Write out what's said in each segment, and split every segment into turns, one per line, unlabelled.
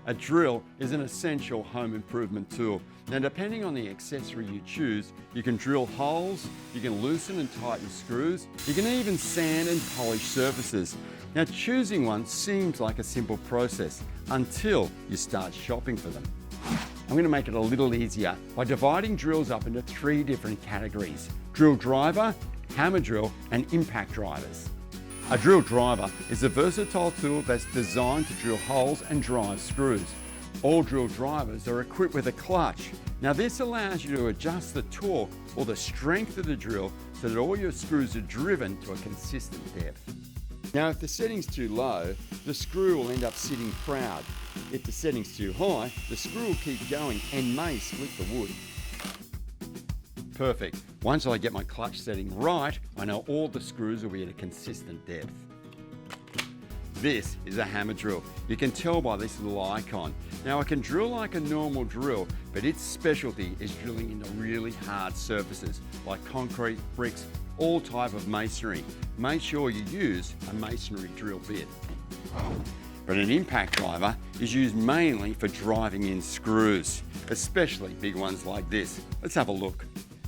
A drill is an essential home improvement tool. Now, depending on the accessory you choose, you can drill holes, you can loosen and tighten screws, you can even sand and polish surfaces. Now, choosing one seems like a simple process until you start shopping for them. I'm going to make it a little easier by dividing drills up into 3 different categories: drill driver, hammer drill, and impact drivers. A drill driver is a versatile tool that's designed to drill holes and drive screws. All drill drivers are equipped with a clutch. Now, this allows you to adjust the torque or the strength of the drill so that all your screws are driven to a consistent depth. Now, if the setting's too low, the screw will end up sitting proud. If the setting's too high, the screw will keep going and may split the wood. Perfect. Once I get my clutch setting right, I know all the screws will be at a consistent depth. This is a hammer drill. You can tell by this little icon. Now, it can drill like a normal drill, but its specialty is drilling into really hard surfaces like concrete, bricks, all type of masonry. Make sure you use a masonry drill bit. But an impact driver is used mainly for driving in screws, especially big ones like this. Let's have a look.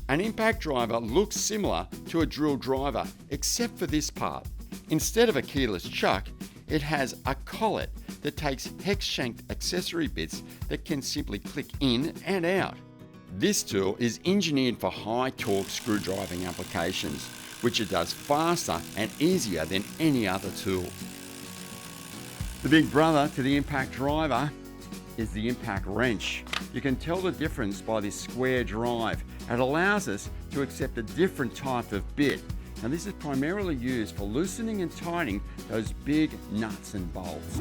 An impact driver looks similar to a drill driver, except for this part. Instead of a keyless chuck, it has a collet that takes hex-shanked accessory bits that can simply click in and out. This tool is engineered for high torque screw driving applications, which it does faster and easier than any other tool. The big brother to the impact driver is the impact wrench. You can tell the difference by this square drive. It allows us to accept a different type of bit. Now, this is primarily used for loosening and tightening those big nuts and bolts.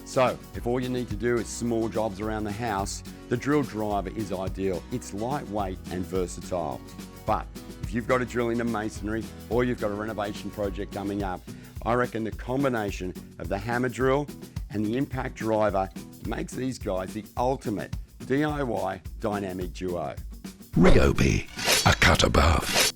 So, if all you need to do is small jobs around the house, the drill driver is ideal. It's lightweight and versatile. But if you've got to drill into masonry or you've got a renovation project coming up, I reckon the combination of the hammer drill and the impact driver makes these guys the ultimate DIY dynamic duo.
RYOBI, a cut above.